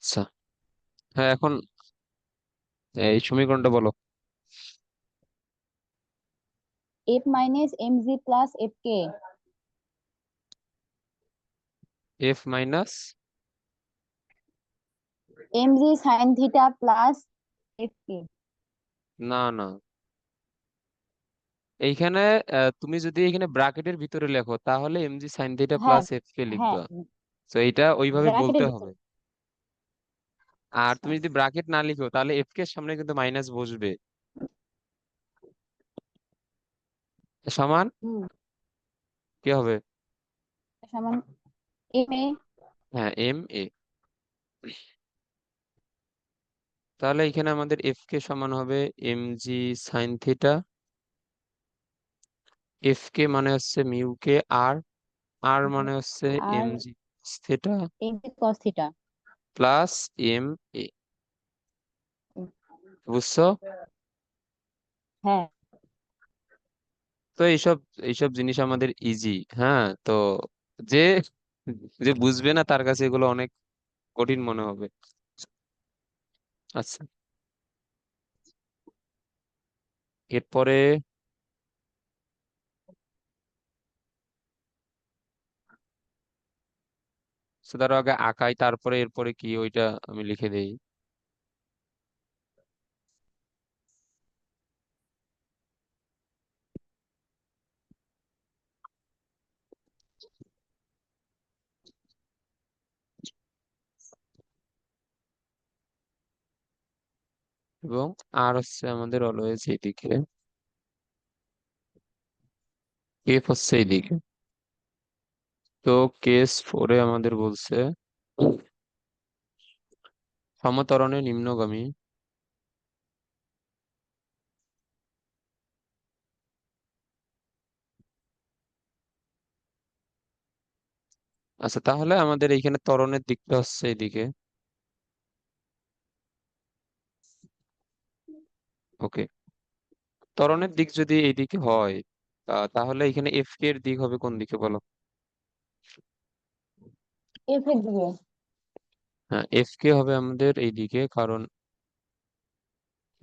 আচ্ছা। হ্যাঁ, এখন এই সমীকরণটা বলো। F minus M G plus F K. F minus, M G sine theta plus F K. না না, এইখানে তুমি যদি এখানে ব্র্যাকেটের ভিতরে লেখো তাহলে এমজি সাইন থিটা হ্যাঁ, প্লাস এফ কে হ্যাঁ, লিখবা। তো এইটা ওইভাবে বলতে ব্র্যাকেটের হবে। ভিতরে। আর আচ্ছা। তুমি যদি ব্র্যাকেট না লিখো তাহলে এফ কে সামনে কিন্তু মাইনাস বসবে। সমান হুম। কি হবে? সমান এম এ। হ্যাঁ, এম এ। তাহলে এখানে আমাদের এফ কে সমান হবে M G sine theta. F K মানে হচ্ছে মিউ কে আর, আর মানে হচ্ছে R M G theta M G cos theta. Plus M A. বুঝছো? হ্যাঁ। তো এইসব এইসব জিনিস আমাদের ইজি। হ্যাঁ, তো যে যে বুঝবে না তার কাছে এগুলো অনেক কঠিন মনে হবে। আচ্ছা, এরপরে ধরো আগে আঁকাই, তারপরে এরপরে কি ওইটা আমি লিখে দেই। এবং আর হচ্ছে আমাদের অলওয়েজ এইদিকে, এফ হচ্ছে এইদিকে। তো কেস ফোরে আমাদের বলছে সমত্বরণে নিম্নগামী। আচ্ছা, তাহলে আমাদের এইখানে ত্বরণের দিকটা হচ্ছে এইদিকে। ওকে, ত্বরণের দিক যদি এইদিকে হয় তাহলে এখানে এফ কে এর দিক হবে কোন দিকে বলো? এফ এর দিকে। হ্যাঁ, এফ কে হবে আমাদের এইদিকে, কারণ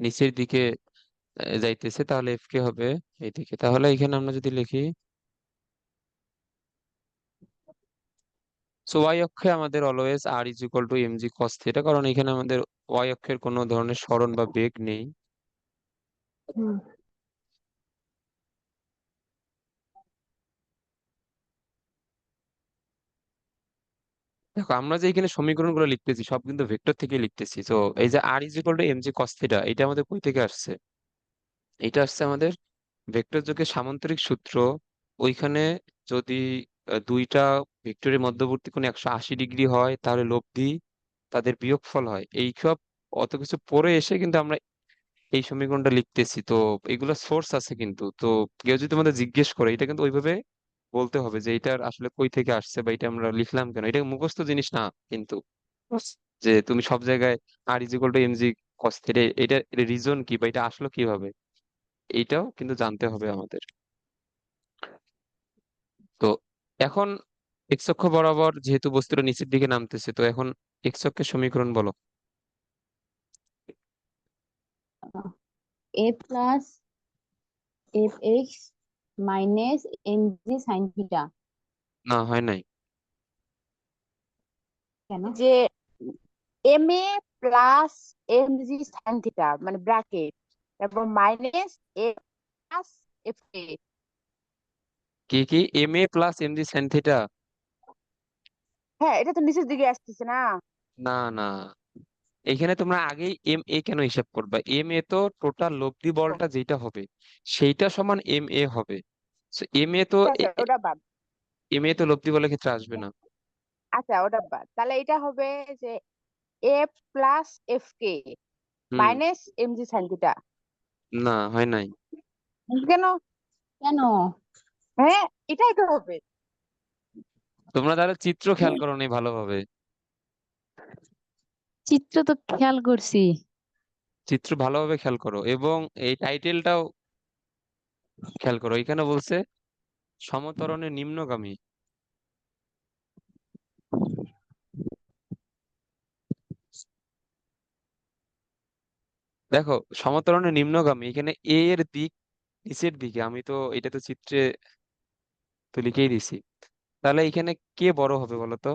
নিচের দিকে যাইতেছে, তাহলে এফ কে হবে এইদিকে। তাহলে এখানে আমরা যদি লিখি, সো ওয়াই অক্ষে আমাদের always R is equal to M G cos theta, কারণ এখানে আমাদের ওয়াই অক্ষের কোনো ধরনের সরণ বা বেগ নেই। হুম। দেখো, আমরা যে এখানে সমীকরণগুলো লিখতেছি সব কিন্তু ভেক্টর থেকে লিখতেছি। তো এই যে R is equal to M G cos theta, এটা আমাদের কই থেকে আসছে? এটা আসছে আমাদের ভেক্টর যোগের সামান্তরিক সূত্র। ওইখানে যদি দুইটা ভেক্টরের মধ্যবর্তী কোণ 180 ডিগ্রি হয় তাহলে লব্ধি তাদের বিয়োগফল হয়। এই সব অত কিছু পরে এসে কিন্তু আমরা এই সমীকরণটা লিখতেছি। তো এগুলো সোর্স আছে কিন্তু। তো কেউ যদি তোমাদের জিজ্ঞেস করে, এটা কিন্তু ওইভাবে বলতে হবে যে এটার আসলে কই থেকে আসছে বা এটা আমরা লিখলাম কেন। এটা মুখস্থ জিনিস না কিন্তু, যে তুমি সব জায়গায় R is equal to M G cos theta, এটা রিজন কি বা এটা আসলো কিভাবে, এইটাও কিন্তু জানতে হবে আমাদের। তো এখন এক্স অক্ষ বরাবর যেহেতু বস্তুটা নিচের দিকে নামতেছে, তো এখন এক্স অক্ষের সমীকরণ বলো। A plus F X minus M G sine theta. না, হয় নাই। কেন? যে M A plus M G sine theta মানে ব্র্যাকেট এবং minus A plus F A. কি কি M A plus M G sine theta? হ্যাঁ, এটা তো নিচের দিকে আসতেছে না। না না, এখানে তোমরা আগেই এম এ কেন হিসাব করবা? এম এ তো টোটাল লব্ধি বলটা যেটা হবে সেইটা সমান এম এ হবে। এম এ তো আচ্ছা, আচ্ছা, ওটা বাদ। এম এ তো লব্ধি বলের ক্ষেত্রে আসবে না। আচ্ছা, ওটা বাদ, তাহলে এটা হবে যে এফ প্লাস এফ কে হুম। Minus M G sine theta. না, হয় নাই। কেন? কেন? হ্যাঁ, এটাই তো হবে। তোমরা তাহলে চিত্র খেয়াল করো নি ভালোভাবে। চিত্র তো খেয়াল করছি। চিত্র ভালোভাবে খেয়াল করো এবং এই টাইটেলটাও খেয়াল করো। এখানে বলছে সমত্বরণের নিম্নগামী। দেখো সমত্বরণের নিম্নগামী, এখানে এ এর দিক নিচের দিকে, আমি তো এটা তো চিত্রে তো লিখেই দিছি। তাহলে এখানে কে বড় হবে বলো তো?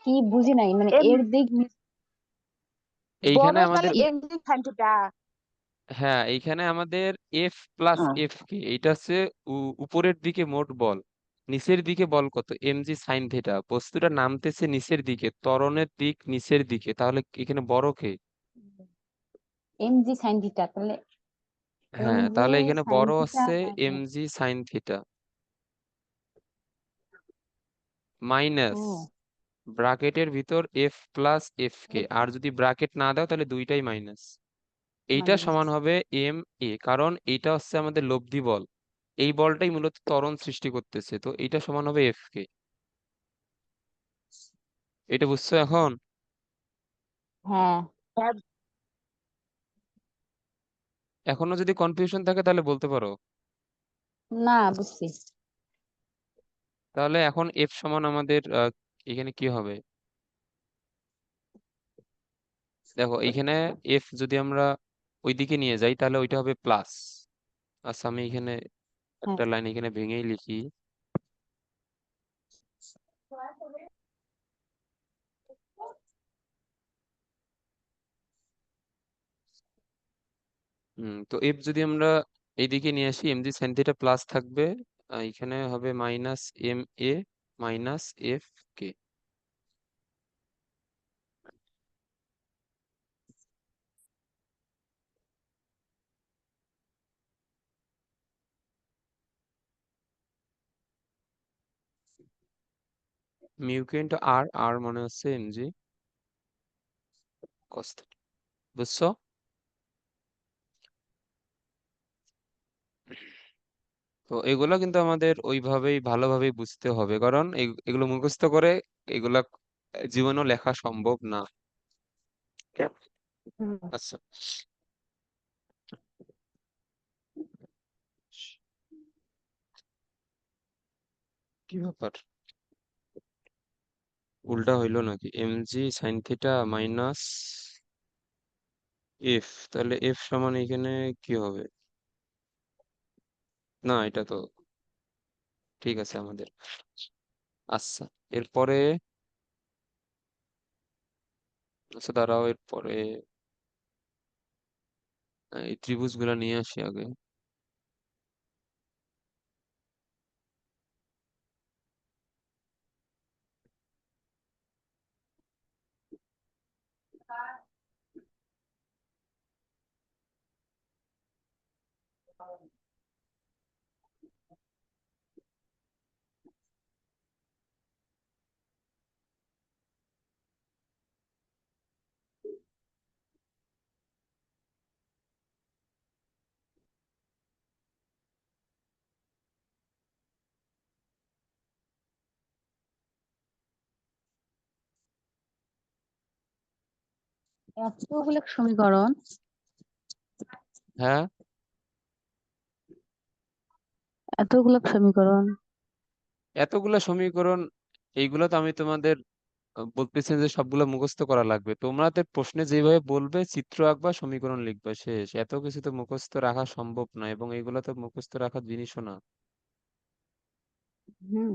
কি বুঝি নাই, মানে এম এর দিক এইখানে বড় আমাদের, তাহলে এম জি সাইন থিটা। হ্যাঁ এইখানে আমাদের এফ প্লাস এফ কে, এটা হচ্ছে উপরের দিকে মোট বল, নিচের দিকে বল কত, এম জি সাইন থিটা। বস্তুটা নামতেছে নিচের দিকে, ত্বরণের দিক নিচের দিকে, তাহলে এখানে বড় কে? এম জি সাইন থিটা, তাহলে এম হ্যাঁ জি তাহলে এখানে সাইন বড় থিটা হচ্ছে M G sine theta minus ও ব্রাকেটের ভিতর এফ প্লাস এফ কে, আর যদি ব্রাকেট না দাও তাহলে দুইটাই মাইনাস। এইটা মাইনাস। সমান হবে এম এ, কারণ এইটা হচ্ছে আমাদের লব্ধি বল, এই বলটাই মূলত ত্বরণ সৃষ্টি করতেছে, তো এইটা সমান হবে এফ কে। এটা বুঝছো এখন? হ্যাঁ। এখনো যদি কনফিউশন থাকে তাহলে বলতে পারো। না, বুঝছি। তাহলে এখন এফ সমান আমাদের এখানে কি হবে? দেখো এখানে এফ যদি আমরা ওইদিকে নিয়ে যাই তাহলে ওইটা হবে প্লাস। আচ্ছা আমি এখানে হ্যাঁ। একটা লাইন এখানে ভেঙেই লিখি। তো এফ যদি আমরা এইদিকে নিয়ে আসি, M G sine theta plus থাকবে, এখানে হবে minus M A minus F K. Mu K into R, আর মনে হচ্ছে এম জি কস থিটা। বুঝছো? তো এগুলো কিন্তু আমাদের ওইভাবেই ভালোভাবেই বুঝতে হবে, কারণ এগুলো মুখস্থ করে এগুলা জীবনেও লেখা সম্ভব না। হুম। আচ্ছা, কি ব্যাপার, উল্টা হইলো নাকি? M G sine theta minus F, তাহলে এফ সমান এখানে কি হবে? না এটা তো ঠিক আছে আমাদের। আচ্ছা এরপরে, আচ্ছা দাঁড়াও, এরপরে এই ত্রিভুজ গুলা নিয়ে আসি আগে। এতগুলো সমীকরণ, হ্যাঁ, এতগুলো সমীকরণ। এতগুলা সমীকরণ, এইগুলো তো আমি তোমাদের বলতেছি যে সবগুলো মুখস্থ করা লাগবে, তোমাদের প্রশ্নে যেভাবে বলবে চিত্র আঁকবা সমীকরণ লিখবা, শেষ। এত কিছু তো মুখস্থ রাখা সম্ভব না, এবং এগুলো তো মুখস্থ রাখার জিনিসও না। হুম।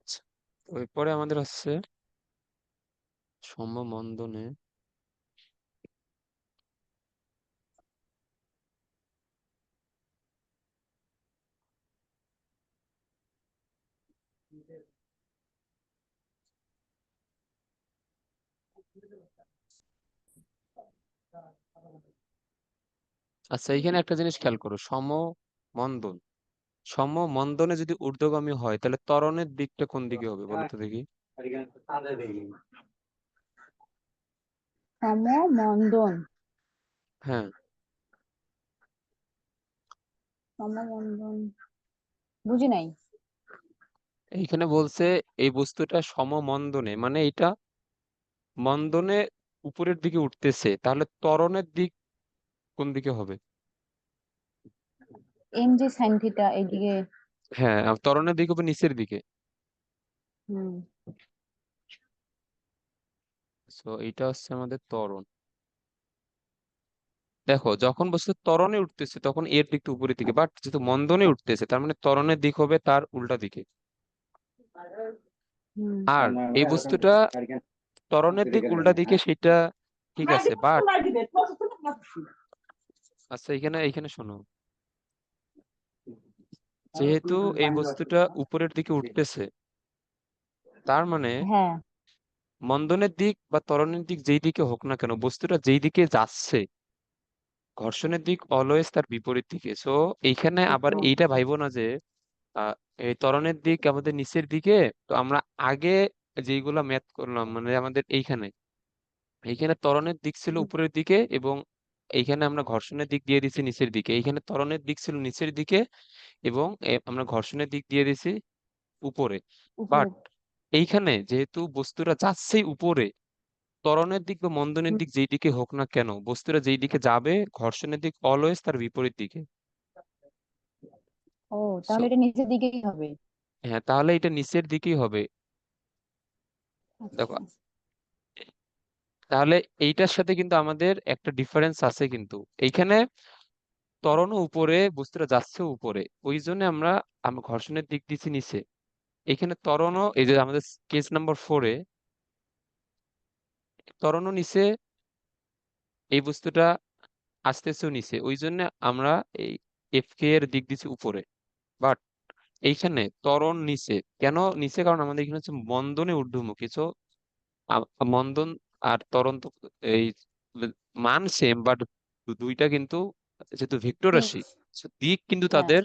আচ্ছা, তো এরপরে আমাদের হচ্ছে সমমন্দনে, আচ্ছা এখানে একটা জিনিস খেয়াল করো, সমমন্দন, সমমন্দনে যদি ঊর্ধ্বগামী হয় তাহলে ত্বরণের দিকটা কোন দিকে হবে বলো তো দেখি? সমমন্দন। হ্যাঁ, সমমন্দন বুঝি নাই। এইখানে বলছে এই বস্তুটা সমমন্দনে, মানে এটা মন্দনে উপরের দিকে উঠতেছে, তাহলে ত্বরণের দিক কোন দিকে হবে? এম জি সাইন থিটা এইদিকে। হ্যাঁ, আর ত্বরণের দিক হবে নিচের দিকে। হুম। সো এটা হচ্ছে আমাদের ত্বরণ। দেখো, যখন বস্তু ত্বরণে উঠতেছে তখন এর দিকটা উপরের দিকে, বাট যেহেতু মন্দনে উঠতেছে তার মানে ত্বরণের দিক হবে তার উল্টা দিকে। হুম। আর এই বস্তুটা ত্বরণের দিক উল্টা দিকে, সেটা ঠিক আছে, বাট আচ্ছা, এখানে এখানে শোনো, যেহেতু এই বস্তুটা উপরের দিকে উঠতেছে, তার মানে হ্যাঁ। মন্দনের দিক বা ত্বরণের দিক যেই দিকে হোক না কেন, বস্তুটা যেই দিকে যাচ্ছে, ঘর্ষণের দিক অলওয়েজ তার বিপরীত দিকে। সো এইখানে আবার উপরে। এইটা ভাইবো না যে আহ, এই ত্বরণের দিক আমাদের নিচের দিকে। তো আমরা আগে যেইগুলা ম্যাথ করলাম, মানে আমাদের এইখানে এইখানে ত্বরণের দিক ছিল উপরের দিকে, এবং এইখানে আমরা ঘর্ষণের দিক দিয়ে দিছি নিচের দিকে। এইখানে ত্বরণের দিক ছিল নিচের দিকে, এবং আমরা ঘর্ষণের দিক দিয়ে দিছি উপরে। উপরে। বাট এইখানে যেহেতু বস্তুটা যাচ্ছেই উপরে, ত্বরণের দিক বা মন্দনের হুম। দিক যেই দিকে হোক না কেন, বস্তুটা যেই দিকে যাবে, ঘর্ষণের দিক অলওয়েজ তার বিপরীত দিকে। ও, সো তাহলে এটা নিচের দিকেই হবে। হ্যাঁ, তাহলে এটা নিচের দিকেই হবে। দেখো, আচ্ছা। তাহলে এইটার সাথে কিন্তু আমাদের একটা ডিফারেন্স আছে কিন্তু। এইখানে ত্বরণও উপরে, বস্তুটা যাচ্ছে উপরে, ওই জন্য আমরা আমরা ঘর্ষণের দিক দিচ্ছি নিচে। এখানে ত্বরণও, এই যে আমাদের কেস নাম্বার 4-এ ত্বরণও নিচে, এই বস্তুটা আসতেছেও নিচে, ওই জন্য আমরা এই এফ কে এর দিক দিচ্ছি উপরে। বাট এইখানে ত্বরণ নিচে, কেন নিচে? কারণ আমাদের এখানে হচ্ছে মন্দনে ঊর্ধ্বমুখী। তো মন্দন আর ত্বরণ তো এই মান সেম, বাট দুইটা কিন্তু যেহেতু ভেক্টর দিক। রাশি, so দিক কিন্তু হ্যাঁ, তাদের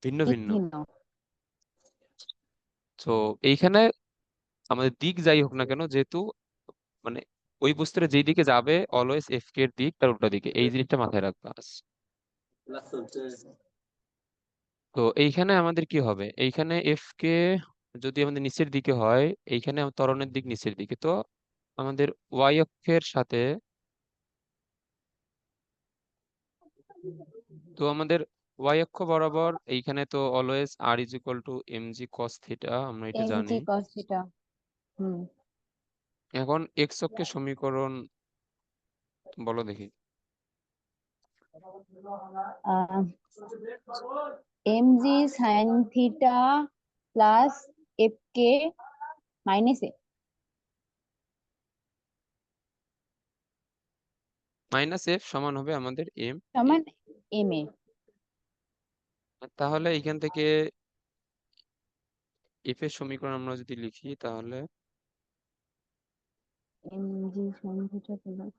ভিন্ন দিক ভিন্ন। ভিন্ন। তো এইখানে আমাদের দিক যাই হোক না কেন, যেহেতু মানে ওই বস্তুটা যেই দিকে যাবে অলওয়েজ এফ কে এর দিক তার উল্টা দিকে, এই জিনিসটা মাথায় রাখবা। তো এইখানে আমাদের কি হবে? এইখানে এফ কে যদি আমাদের নিচের দিকে হয়, এইখানে ত্বরণের দিক নিচের দিকে, তো আমাদের ওয়াই অক্ষের সাথে, তো আমাদের ওয়াই অক্ষ বরাবর এইখানে তো always R is equal to M G cos theta, আমরা এটা এম জানি। G cos theta. হুম। এখন এক্স অক্ষের সমীকরণ বলো দেখি। M G sine theta plus F K minus A minus F সমান হবে আমাদের এম এ। সমান এম এ। তাহলে এইখান থেকে এফ এর সমীকরণ আমরা যদি লিখি, তাহলে M G sine theta plus.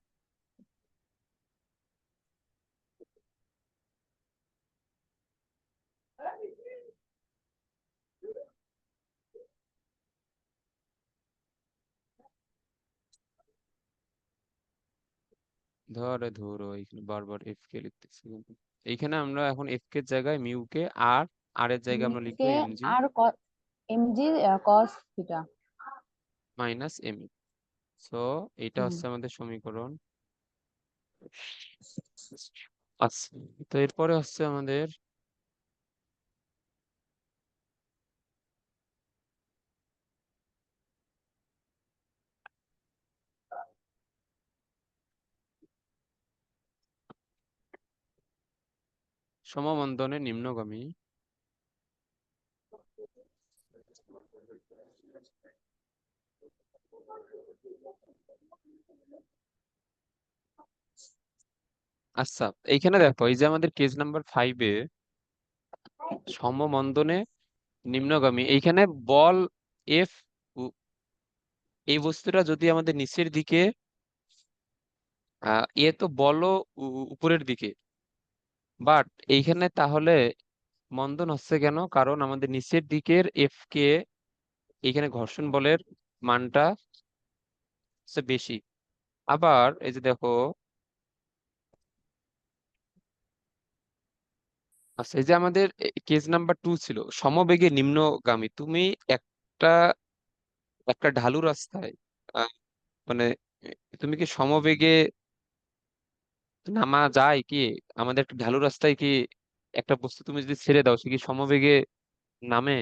ধরে ধরো এইখানে বারবার এফ কে লিখতেছি কিন্তু। এইখানে আমরা এখন এফ কে এর জায়গায় মিউ কে, আর আর এর জায়গায় আমরা লিখবো কে এম জি আর M G cos theta. Minus M E. So এটা হুম। হচ্ছে আমাদের সমীকরণ। আচ্ছা, তো এরপরে হচ্ছে আমাদের সমবন্ধনের নিম্নগামী। আচ্ছা, এইখানে দেখো, এই যে আমাদের কেস নাম্বার 5-এ সমমন্দনে নিম্নগামী, এইখানে বল এফ, এই বস্তুটা যদি আমাদের নিচের দিকে, এ তো বলও উপরের দিকে, বাট এইখানে তাহলে মন্দন হচ্ছে কেন? কারণ আমাদের নিচের দিকের এফ কে, এইখানে ঘর্ষণ বলের মানটা হচ্ছে বেশি। আবার এই যে দেখো, আচ্ছা, এই যে আমাদের কেস নাম্বার 2 ছিল সমবেগে নিম্নগামী। তুমি একটা একটা ঢালু রাস্তায় আহ, মানে তুমি কি সমবেগে নামা যায় কি? আমাদের একটা ঢালু রাস্তায় কি একটা বস্তু তুমি যদি ছেড়ে দাও, সে কি সমবেগে নামে?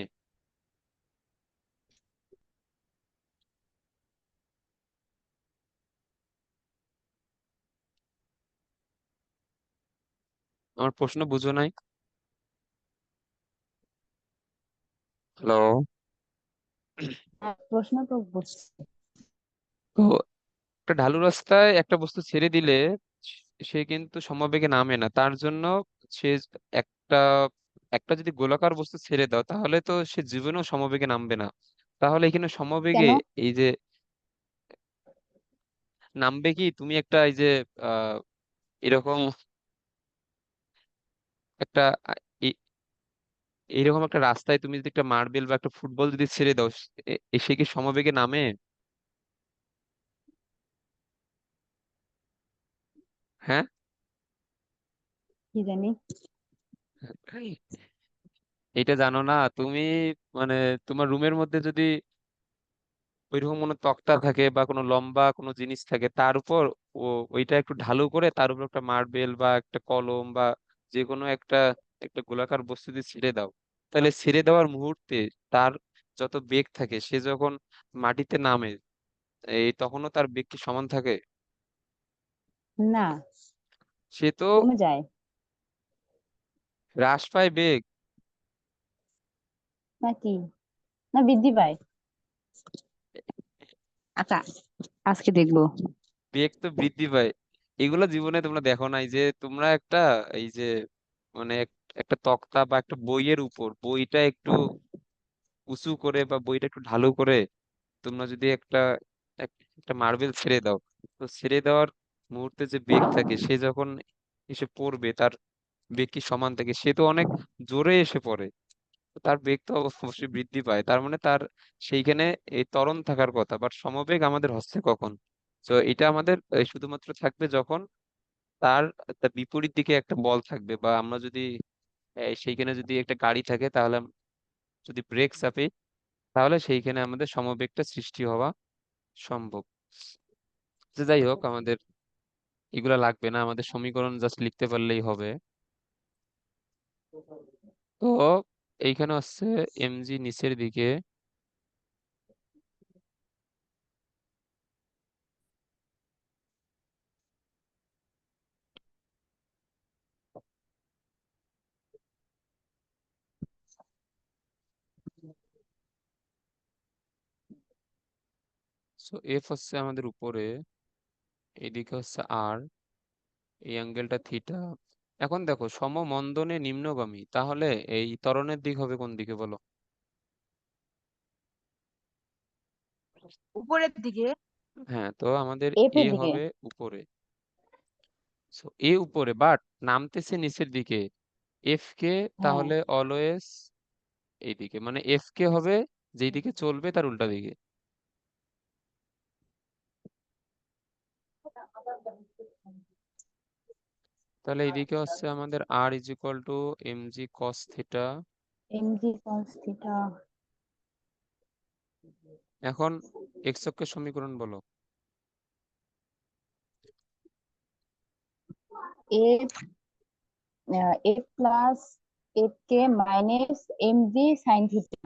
আমার প্রশ্ন বুঝো নাই? হ্যালো? প্রশ্ন তো বুঝছি। তো একটা ঢালু রাস্তায় একটা বস্তু ছেড়ে দিলে সে কিন্তু সমবেগে নামে না। তার জন্য সে একটা একটা যদি গোলাকার বস্তু ছেড়ে দাও তাহলে তো সে জীবনেও সমবেগে নামবে না। তাহলে এখানে সমবেগে কেন? এই যে নামবে কি, তুমি একটা এই যে আহ এরকম একটা আ- এ- এইরকম একটা রাস্তায় তুমি যদি একটা মার্বেল বা একটা ফুটবল যদি ছেড়ে দাও, সে কি সমবেগে নামে? হ্যাঁ। কি জানি। এটা জানো না তুমি? মানে তোমার রুমের মধ্যে যদি ওইরকম কোনো তক্তা থাকে বা কোনো লম্বা কোনো জিনিস থাকে, তার উপর ও ওইটা একটু ঢালু করে তার উপর একটা মার্বেল বা একটা কলম বা যে কোনো একটা একটা গোলাকার বস্তু দিয়ে ছিঁড়ে দাও, তাহলে ছিঁড়ে দেওয়ার মুহূর্তে তার যত বেগ থাকে সে যখন মাটিতে নামে, এই তখনও তার বেগ কি সমান থাকে? না, সে তো কমে যায় হ্রাস পায় বেগ। নাকি? না, বৃদ্ধি পায়? আচ্ছা, আজকে দেখবো। বেগ তো বৃদ্ধি পায়। এগুলো জীবনে তোমরা দেখো নাই যে তোমরা একটা এই যে মানে একটা তক্তা বা একটা বইয়ের উপর বইটা একটু উঁচু করে বা বইটা একটু ঢালু করে তোমরা যদি একটা মার্বেল ছেড়ে দাও, তো ছেড়ে দেওয়ার মুহূর্তে যে বেগ থাকে সে যখন এসে পড়বে তার বেগ কি সমান থাকে? সে তো অনেক জোরে এসে পড়ে, তো তার বেগ তো অবশ্যই বৃদ্ধি পায়। তার মানে তার সেইখানে এই ত্বরণ থাকার কথা, বাট সমবেগ আমাদের হচ্ছে কখন? তো এটা আমাদের শুধুমাত্র থাকবে যখন তার তার বিপরীত দিকে একটা বল থাকবে, বা আমরা যদি সেইখানে যদি একটা গাড়ি থাকে তাহলে যদি ব্রেক চাপি তাহলে সেইখানে আমাদের সমবেগটা সৃষ্টি হওয়া সম্ভব। তো যাই হোক, আমাদের এগুলা লাগবে না, আমাদের সমীকরণ জাস্ট লিখতে পারলেই হবে। তো এইখানে হচ্ছে এমজি নিচের দিকে, সো এফ হচ্ছে আমাদের উপরে, এদিকে হচ্ছে আর, এই অ্যাঙ্গেলটা থিটা। এখন দেখো সমমন্দনে নিম্নগামী, তাহলে এই ত্বরণের দিক হবে কোন দিকে বলো? উপরের দিকে। হ্যাঁ, তো আমাদের এফ এ এর দিকে। হবে উপরে। সো এ উপরে বাট নামতেছে নিচের দিকে। এফ কে হ্যাঁ। তাহলে অলওয়েজ এইদিকে, মানে এফ কে হবে যেই দিকে চলবে তার উল্টা দিকে। তাহলে এইদিকে হচ্ছে আমাদের R is equal to M G cos theta. M G cos theta. এখন এক্স অক্ষের সমীকরণ বলো। F, F plus F K minus M G sine theta.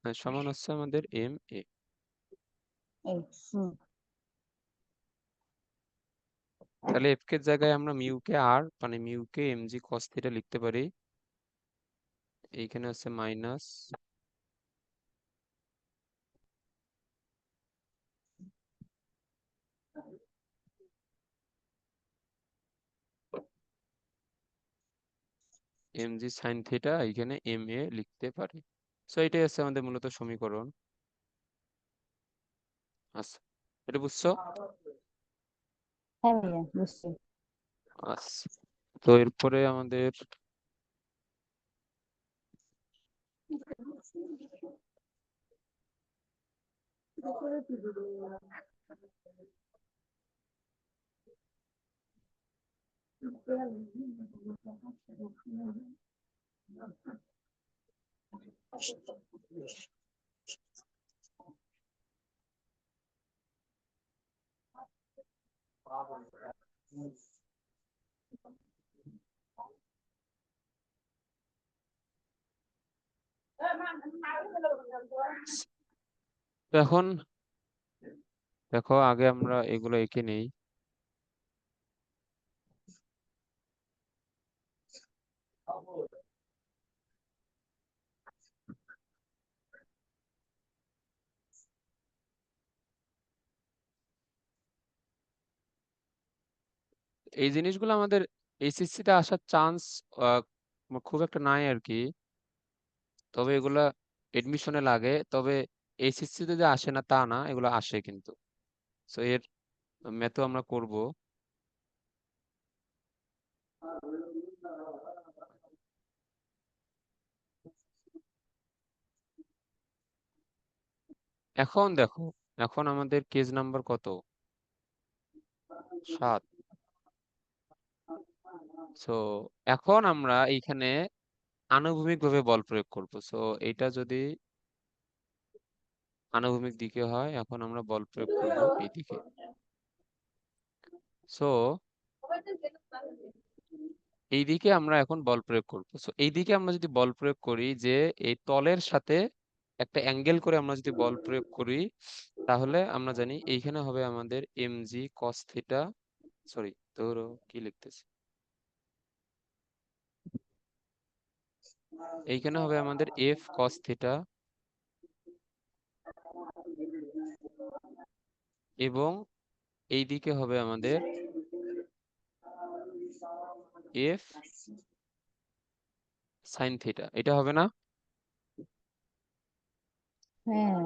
হ্যাঁ, সমান হচ্ছে আমাদের এম এ। এই, হুম। তাহলে এফ কে জায়গায় আমরা মিউ কে আর মানে mu K M G cos theta লিখতে পারি। এইখানে হচ্ছে minus M G sine theta, এইখানে এম এ লিখতে পারি। সো এটাই হচ্ছে আমাদের মূলত সমীকরণ। আচ্ছা, এটা বুঝছো? হ্যাঁ ভাইয়া, বুঝছি। আচ্ছা, তো এরপরে আমাদের তো এখন দেখো, আগে আমরা এগুলো এঁকে নেই। এই জিনিসগুলো আমাদের এইচএসসি তে আসার চান্স খুব একটা নাই আর কি। তবে এগুলা এডমিশনে লাগে, তবে এইচএসসি তে যে আসে না তা না, এগুলো আসে কিন্তু। তো এর ম্যাথও আমরা করব। এখন দেখো, এখন আমাদের কেস নাম্বার কত? 7। সো এখন আমরা এইখানে আনুভূমিক ভাবে বল প্রয়োগ করব। সো এটা যদি আনুভূমিক দিকে হয়, এখন আমরা বল প্রয়োগ করব এই দিকে। সো এই দিকে আমরা এখন বল প্রয়োগ করব। সো এই দিকে আমরা যদি বল প্রয়োগ করি, যে এই তলের সাথে একটা অ্যাঙ্গেল করে আমরা যদি বল প্রয়োগ করি, তাহলে আমরা জানি এইখানে হবে আমাদের mg cos থিটা, সরি ধরো কি লিখতেছি, এইখানে হবে আমাদের f cos থিটা, এবং এই দিকে হবে আমাদের f sin থিটা। এটা হবে না? হ্যাঁ।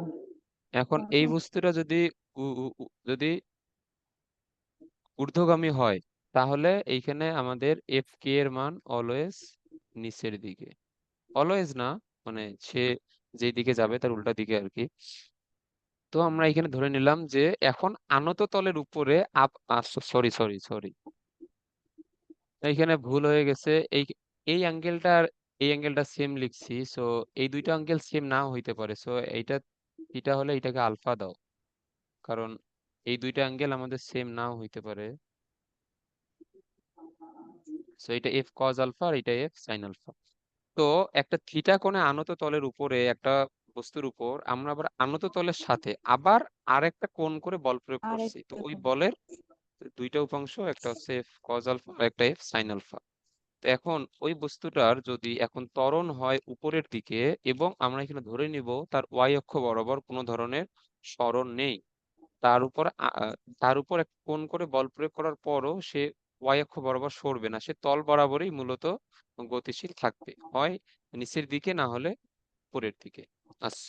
এখন এই বস্তুটা যদি যদি ঊর্ধ্বগামী হয়, তাহলে এইখানে আমাদের এফ কে এর মান অলওয়েজ নিচের দিকে। অলওয়েজ না, মানে সে যেই দিকে যাবে তার উল্টা দিকে আর কি। তো আমরা এখানে ধরে নিলাম যে এখন আনত তলের উপরে সরি সরি সরি, এইখানে ভুল হয়ে গেছে। এই এই অ্যাঙ্গেলটার এই অ্যাঙ্গেলটা সেম লিখছি। সো এই দুইটা অ্যাঙ্গেল সেম নাও হইতে পারে। সো এইটা থিটা হলে এটাকে আলফা দাও, কারণ এই দুইটা অ্যাঙ্গেল আমাদের সেম নাও হইতে পারে। সো এটা এফ কজ আলফা আর এটা এফ সাইন আলফা। তো একটা থিটা কোণে আনত তলের উপরে একটা বস্তুর উপর আমরা আবার আনত তলের সাথে আবার আরেকটা কোণ করে বল প্রয়োগ আর করছি। তো একটা ওই বলের দুইটা উপাংশ, একটা হচ্ছে এফ কজ আলফা আর একটা এফ সাইন আলফা। তো এখন ওই বস্তুটার যদি এখন ত্বরণ হয় উপরের দিকে, এবং আমরা এখানে ধরে নিব তার ওয়াই অক্ষ বরাবর কোনো ধরনের সরণ নেই, তার উপর তার উপর এক কোণ করে বল প্রয়োগ করার পরও সে ওয়াই অক্ষ বরাবর সরবে না, সে তল বরাবরই মূলত গতিশীল থাকবে, হয় নিচের দিকে না হলে উপরের দিকে। আচ্ছা,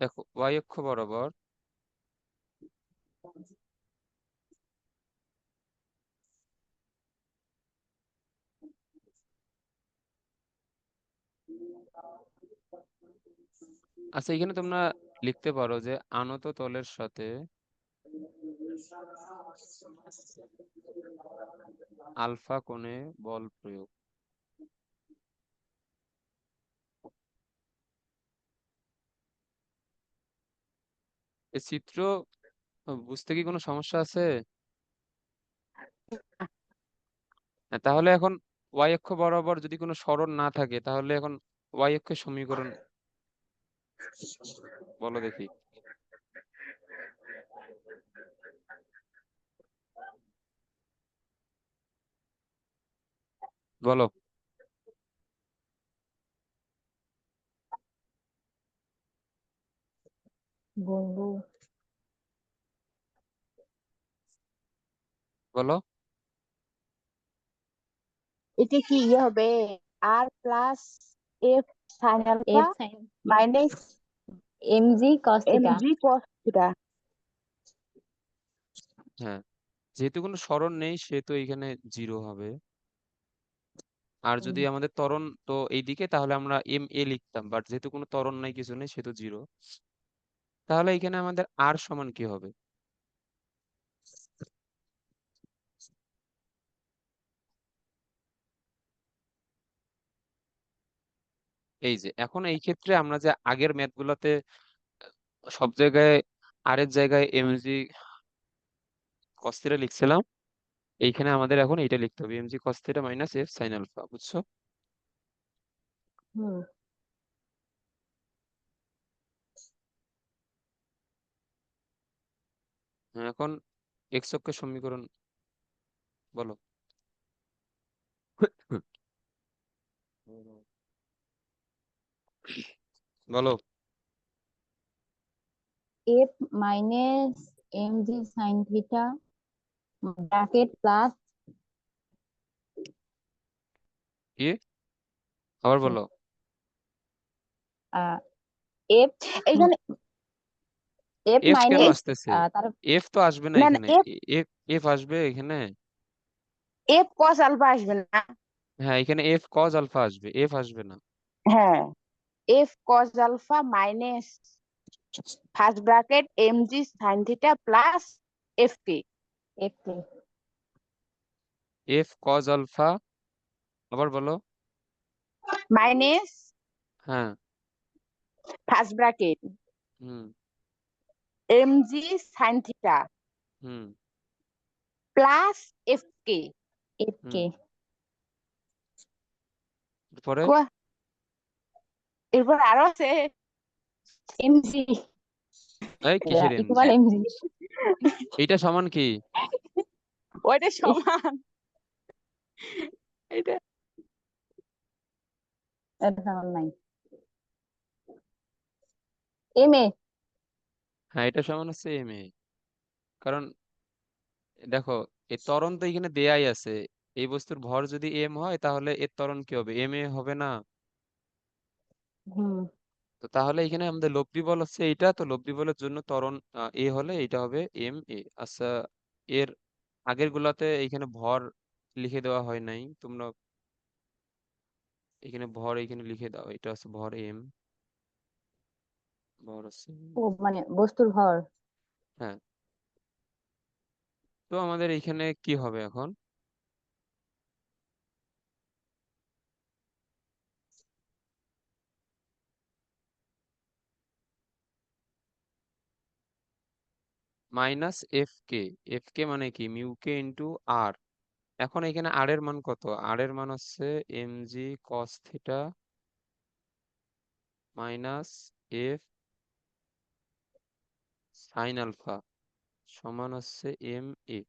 দেখো ওয়াই অক্ষ বরাবর আচ্ছা, এখানে তোমরা লিখতে পারো যে আনত তলের সাথে আলফা কোণে বল প্রয়োগ। এই চিত্র বুঝতে কি কোনো সমস্যা আছে? হ্যাঁ, তাহলে এখন ওয়াই অক্ষ বরাবর যদি কোনো সরণ না থাকে, তাহলে এখন ওয়াই অক্ষের সমীকরণ বলো দেখি। বলো। বলবো, বলো। এটা কি ইয়ে হবে? R plus F sine alpha F sine minus MG cos M theta. G cos theta. হ্যাঁ, যেহেতু কোনো সরণ নেই সেহেতু এখানে জিরো হবে। আর যদি আমাদের ত্বরণ তো এইদিকে, তাহলে আমরা এম এ লিখতাম, বাট যেহেতু কোনো ত্বরণ নাই কিছু নেই সেহেতু জিরো। তাহলে এখানে আমাদের আর সমান কি হবে? এই যে এখন এই ক্ষেত্রে আমরা যে আগের ম্যাথ গুলাতে সব জায়গায় আর এর জায়গায় এমজি কস থিটা লিখছিলাম, এইখানে আমাদের এখন এইটা লিখতে হবে, M G cos theta minus F sine alpha, বুঝছো? হুম। এখন এক্স অক্ষের সমীকরণ বলো। বলো। F minus M G sine theta bracket plus কি, আবার বলো। এফ এখানে এফ এফ কেন মাইনাস আসতেছে? তার এফ তো আসবে না না না এখানে। এফ এফ, এফ আসবে এখানে। এফ কস আলফা আসবে না। হ্যাঁ, এখানে এফ কজ আলফা আসবে, এফ আসবে না। হ্যাঁ, F cos alpha minus first bracket M G sine theta plus F K F K F cos alpha, আবার বলো। মাইনাস হ্যাঁ। ফার্স্ট ব্র্যাকেট হুম। এম জি সাইন থিটা হুম। Plus F K. এফ হুম। কে পরে এরপর আরো আছে। এম জি এই কিসের ইকুয়াল এমজি? এম জি এইটা সমান কি? ওইটা সমান এটা। এটা সমান নাই এম এ হ্যাঁ, এটা সমান হচ্ছে এম এ। কারণ দেখো, এই ত্বরণ তো এখানে দেয়াই আছে। এই বস্তুর ভর যদি এম হয় তাহলে এর ত্বরণ কি হবে, এম এ হবে না? হুম তো তাহলে এখানে আমাদের লব্ধি বল হচ্ছে এইটা, তো লব্ধি বলের জন্য ত্বরণ এ হলে এটা হবে এম এ। আচ্ছা, এর আগের গুলাতে এইখানে ভর লিখে দেওয়া হয় নাই, তোমরা এখানে ভর এইখানে লিখে দাও, এটা হচ্ছে ভর এম, ভর হচ্ছে M। ও মানে বস্তুর ভর হ্যাঁ। তো আমাদের এইখানে কি হবে এখন? Minus F K. F K মানে কি, মিউ কে ইন্টু আর। এখন এখানে আর এর মান কত? আর এর মান হচ্ছে M G cos theta minus F sine alpha সমান হচ্ছে এম এ।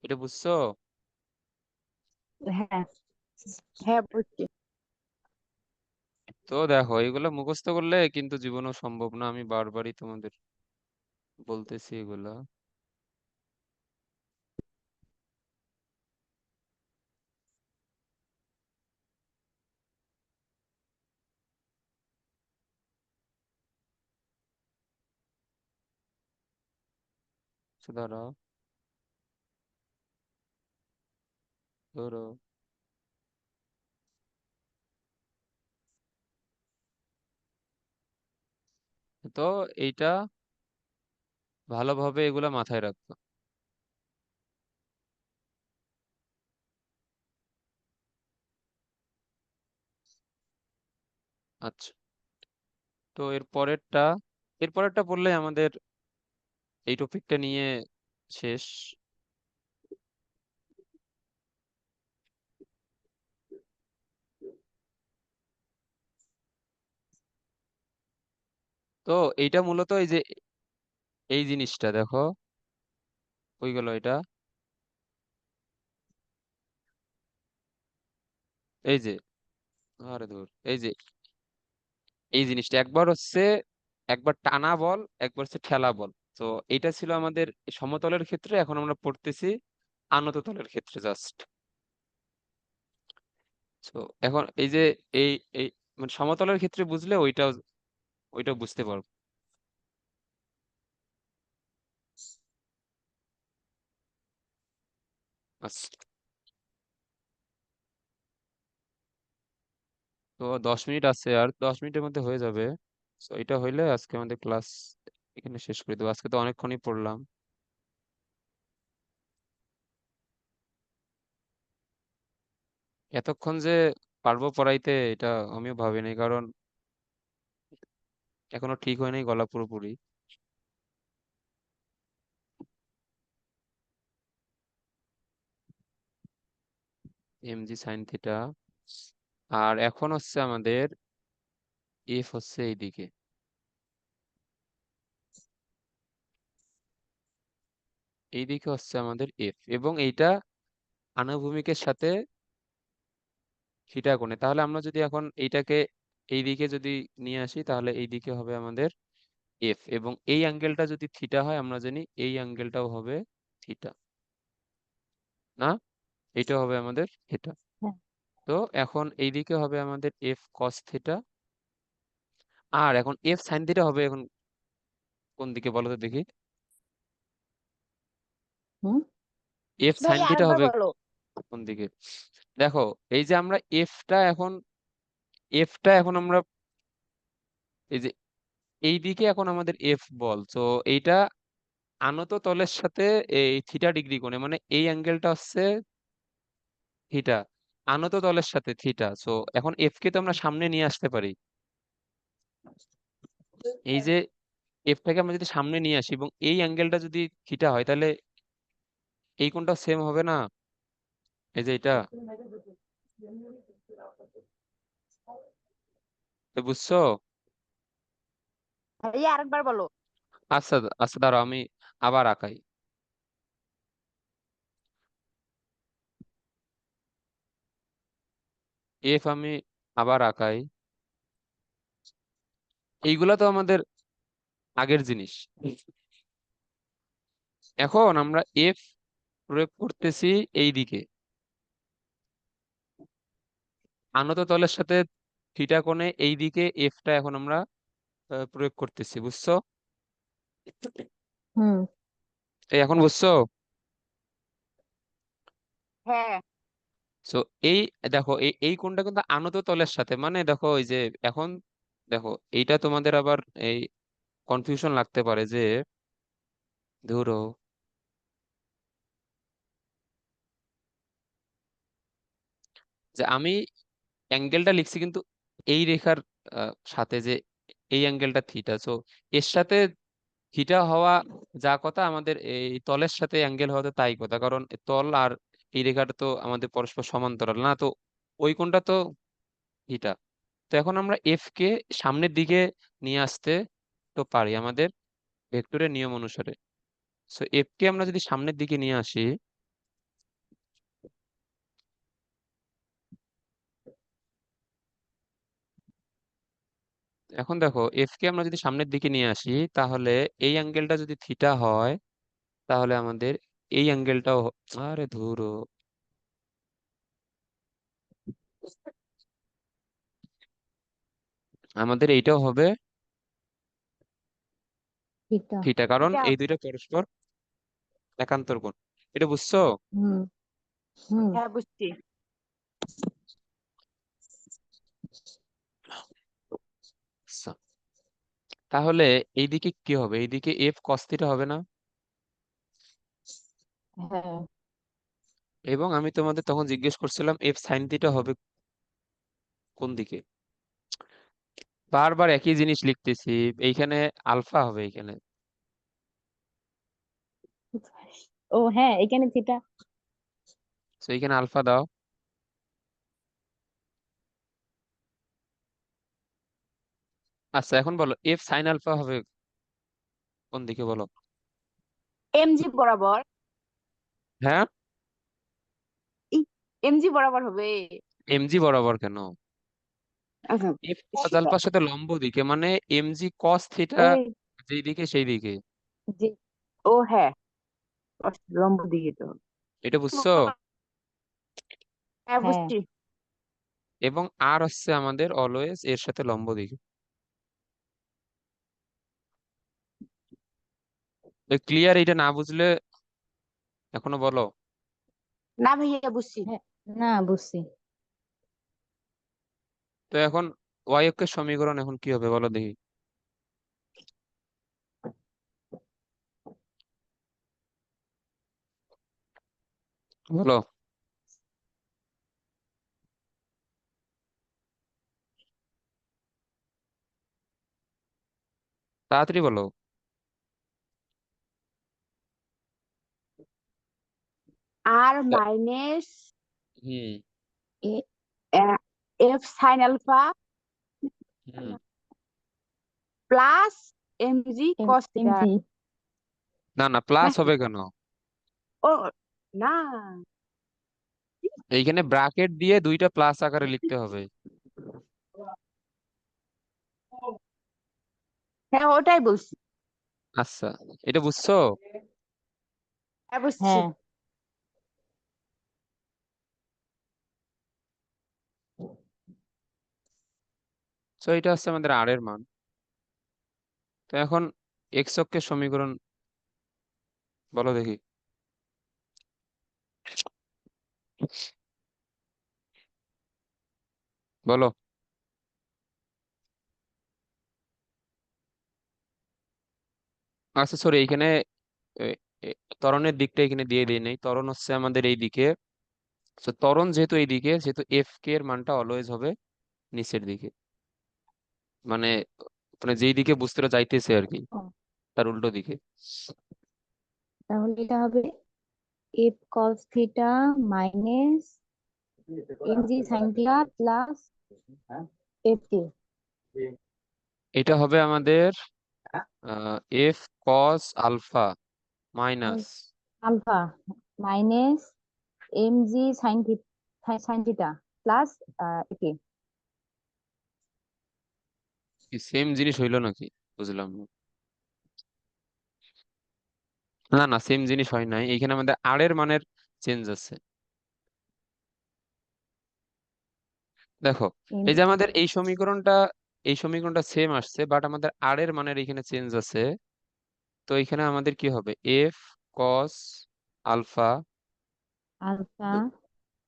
এটা বুঝছো? হ্যাঁ হ্যাঁ বুঝছি। তো দেখো, এগুলো মুখস্থ করলে কিন্তু জীবনেও সম্ভব না, আমি বারবারই তোমাদের বলতেছি এগুলা। আচ্ছা, দাঁড়াও, ধরো। তো এইটা ভালোভাবে এগুলা মাথায় রাখবো। আচ্ছা, তো এর পরেরটা পড়লে আমাদের এই টপিকটা নিয়ে শেষ। তো এইটা মূলত এই যে এই জিনিসটা দেখো, হয়ে গেল এটা, এই যে, আরে ধর, এই যে এই জিনিসটা একবার হচ্ছে, একবার টানা বল, একবার হচ্ছে ঠেলা বল। তো এটা ছিল আমাদের সমতলের ক্ষেত্রে, এখন আমরা পড়তেছি আনত তলের ক্ষেত্রে জাস্ট। তো এখন এই যে এই এই মানে সমতলের ক্ষেত্রে বুঝলে ওইটাও ওইটাও বুঝতে পারবো। আচ্ছা, তো 10 মিনিট আছে, আর 10 মিনিটের মধ্যে হয়ে যাবে। তো এটা হইলে আজকে আমাদের ক্লাস এখানে শেষ করে দেবো, আজকে তো অনেকক্ষণই পড়লাম। এতক্ষণ যে পারবো পড়াইতে এটা আমিও ভাবিনি, কারণ এখনো ঠিক হয় নাই গলা পুরোপুরি। mg sine theta. আর এখন হচ্ছে আমাদের এফ হচ্ছে এইদিকে, এইদিকে হচ্ছে আমাদের এফ, এবং এইটা আনুভূমিকের সাথে থিটা কোণে। তাহলে আমরা যদি এখন এইটাকে এইদিকে যদি নিয়ে আসি, তাহলে এইদিকে হবে আমাদের এফ, এবং এই অ্যাঙ্গেলটা যদি থিটা হয় আমরা জানি এই অ্যাঙ্গেলটাও হবে থিটা, না? এটা হবে আমাদের থিটা। হ্যাঁ। তো এখন এইদিকে হবে আমাদের এফ কস থিটা, আর এখন এফ সাইন থিটা হবে এখন কোন দিকে বলো তো দেখি? হুম। এফ ভাই সাইন থিটা আরেকবার হবে বলো। কোন দিকে? দেখো, এই যে আমরা এফটা এখন আমরা এই যে এই দিকে এখন আমাদের এফ বল, তো এইটা আনত তলের সাথে এই থিটা ডিগ্রি কোণে, মানে এই অ্যাঙ্গেলটা হচ্ছে থিটা, আনত তলের সাথে থিটা। সো এখন এফ কে তো আমরা সামনে নিয়ে আসতে পারি। এই যে এফটাকে আমরা যদি সামনে নিয়ে আসি এবং এই অ্যাঙ্গেলটা যদি থিটা হয়, তাহলে এই কোণটা সেম হবে না? এই যে এটা, তো বুঝছো? ভাই আরেকবার বলো। আচ্ছা আচ্ছা, দাঁড়াও আমি আবার আঁকাই। এফ আমি আবার আঁকাই। এইগুলা তো আমাদের আগের জিনিস। এখন আমরা এফ প্রয়োগ করতেছি এই দিকে আনত তলের সাথে থিটা কোণে, এই দিকে এফটা এখন আমরা প্রয়োগ করতেছি, বুঝছো? হুম। এই এখন বুঝছো? হ্যাঁ। সো এই দেখো, এই কোণটা কিন্তু আনত তলের সাথে, মানে দেখো এই যে এখন দেখো, এইটা তোমাদের আবার এই কনফিউশন লাগতে পারে যে ধরো যে আমি অ্যাঙ্গেলটা লিখছি কিন্তু এই রেখার সাথে, যে এই অ্যাঙ্গেলটা থিটা, সো এর সাথে থিটা হওয়া যা কথা, আমাদের এই তলের সাথে অ্যাঙ্গেল হওয়া তো তাই কথা, কারণ তল আর এই রেখাটা তো আমাদের পরস্পর সমান্তরাল না, তো ওই কোণটা তো থিটা। তো এখন আমরা এফ কে সামনের দিকে নিয়ে আসতে তো পারি আমাদের ভেক্টরের নিয়ম অনুসারে। সো এফ কে আমরা যদি সামনের দিকে নিয়ে আসি, এখন দেখো এফ কে আমরা যদি সামনের দিকে নিয়ে আসি, তাহলে এই অ্যাঙ্গেলটা যদি থিটা হয়, তাহলে আমাদের এই অ্যাঙ্গেলটাও আরে ধুরো, আমাদের এইটাও হবে থিটা। থিটা, কারণ এটা এই দুইটা পরস্পর একান্তর কোণ। এটা বুঝছো? হুম। হুম। হ্যাঁ বুঝছি। আচ্ছা, তাহলে এইদিকে কি হবে? এইদিকে এফ কস থিটা হবে না? হ্যাঁ। এবং আমি তোমাদের তখন জিজ্ঞেস করছিলাম এফ সাইন থিটা হবে কোন দিকে? বারবার একই জিনিস লিখতেছি। এইখানে আলফা হবে এইখানে। ও হ্যাঁ, এখানে থিটা। তো এইখানে আলফা দাও। আচ্ছা এখন বলো এফ সাইন আলফা হবে কোন দিকে বলো? এমজি বরাবর। হ্যাঁ, এমজি বরাবর হবে। এমজি বরাবর কেন? আচ্ছা। এফ কস আলফার সাথে লম্ব দিকে, মানে এমজি কস থিটা ওই যেই দিকে সেই দিকে। যে। ও হ্যাঁ, লম্ব দিকে তো। এটা বুঝছো? হ্যাঁ হ্যাঁ। বুঝছি। এবং আর হচ্ছে আমাদের অলওয়েজ এর সাথে লম্ব দিকে। ক্লিয়ার? এটা না বুঝলে এখনো বলো। না ভাইয়া বুঝছি। হ্যাঁ। না, বুঝছি। তো এখন ওয়াই অক্ষের সমীকরণ এখন কি হবে বলো দেখি, বলো তাড়াতাড়ি বলো। আর আ- মাইনাস হুম, এ এফ সাইন আলফা হুম, plus M G cos M theta. G. না না, প্লাস নাকি? হবে কেন? ও না, এইখানে ব্র্যাকেট দিয়ে দুইটা প্লাস আকারে লিখতে হবে। হ্যাঁ ওটাই বলছি। আচ্ছা, এটা বুঝছো? হ্যাঁ বুঝছি। হ্যাঁ। তো এটা হচ্ছে আমাদের আর এর মান। তো এখন এক্স অক্ষের সমীকরণ বলো দেখি। বলো। আচ্ছা সরি, এইখানে এ, এ, ত্বরণের দিকটা এখানে দিয়ে দিই নাই। ত্বরণ হচ্ছে আমাদের এই দিকে। তো ত্বরণ যেহেতু এই দিকে, যেহেতু এফ কে এর মানটা অলওয়েজ হবে নিচের দিকে, মানে মানে যেই দিকে বস্তুটা যাইতেছে আর কি, ও, তার উল্টো দিকে। তাহলে এটা হবে F cos theta minus M G sine theta plus F K এটা হবে আমাদের F cos alpha minus alpha minus M G sine theta plus একে। কি সেম জিনিস হইলো নাকি? বুঝলাম না। না না, সেম জিনিস হয় নাই, এখানে আমাদের আর এর মানের চেঞ্জ আছে। দেখো, এম এই যে আমাদের এই সমীকরণটা সেম আসছে, বাট আমাদের আর এর মানের এখানে চেঞ্জ আছে। তো এখানে আমাদের কি হবে? F cos alpha. আলফা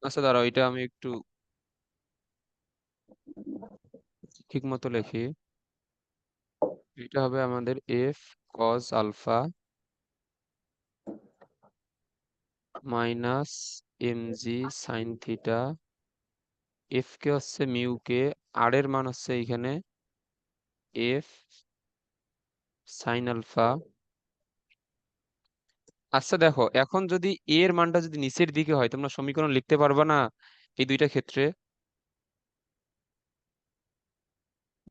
আচ্ছা দাঁড়াও, এটা আমি একটু ঠিক মতো লিখি। এটা হবে আমাদের F cos alpha minus M G sine theta. F K হচ্ছে মিউ কে, আর এর মান হচ্ছে এখানে এফ সাইন আলফা। আচ্ছা দেখো, এখন যদি এ এর মানটা যদি নিচের দিকে হয়, তোমরা সমীকরণ লিখতে পারবা না এই দুইটা ক্ষেত্রে?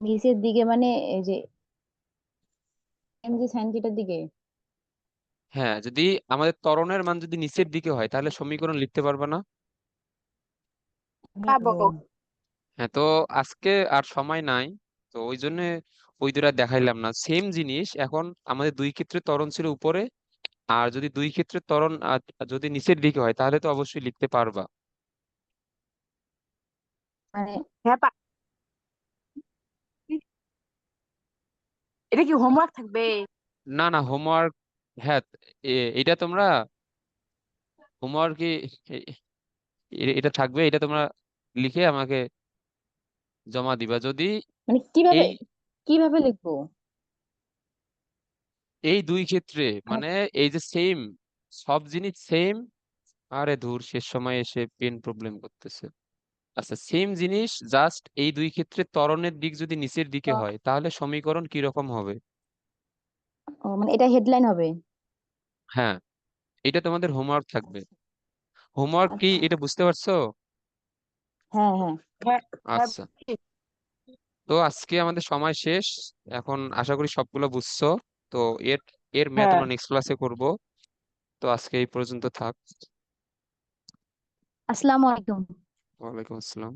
নিচের দিকে মানে এই যে এম জি সাইন থিটার দিকে। হ্যাঁ, যদি আমাদের ত্বরণের মান যদি নিচের দিকে হয় তাহলে সমীকরণ লিখতে পারবা না? পাবো। ও, হ্যাঁ, তো আজকে আর সময় নাই, তো ওই জন্য ওই দুটা দেখাইলাম না। সেম জিনিস এখন আমাদের দুই ক্ষেত্রে ত্বরণ ছিল উপরে, আর যদি দুই ক্ষেত্রে ত্বরণ যদি নিচের দিকে হয় তাহলে তো অবশ্যই লিখতে পারবা। মানে হ্যাঁ এটা কি হোমওয়ার্ক থাকবে? না না, হোমওয়ার্ক, হ্যাঁ, এটা তোমরা হোমওয়ার্ক কি এটা থাকবে, এটা তোমরা লিখে আমাকে জমা দিবা যদি মানে কিভাবে এই কিভাবে লিখবো? এই দুই ক্ষেত্রে, মানে মানে এই যে সেম, সব জিনিস সেম। আরে ধুর, শেষ সময় এসে পেন প্রবলেম করতেছে। আচ্ছা, সেম জিনিস, জাস্ট এই দুই ক্ষেত্রে ত্বরণের দিক যদি নিচের দিকে হয় তাহলে সমীকরণ কি রকম হবে? ও মানে এটা হেডলাইন হবে। হ্যাঁ, এটা তোমাদের হোমওয়ার্ক থাকবে। হোমওয়ার্ক কি, আচ্ছা। এটা বুঝতে পারছো? হ্যাঁ হ্যাঁ। হ্যাঁ হ্যাঁ আচ্ছা, তো আজকে আমাদের সময় শেষ। এখন আশা করি সবগুলো বুঝছো। তো এর এর ম্যাথ হ্যাঁ। আমরা নেক্সট ক্লাসে করব। তো আজকে এই পর্যন্ত থাক। আসসালামু আলাইকুম। ওয়ালাইকুম আসসালাম।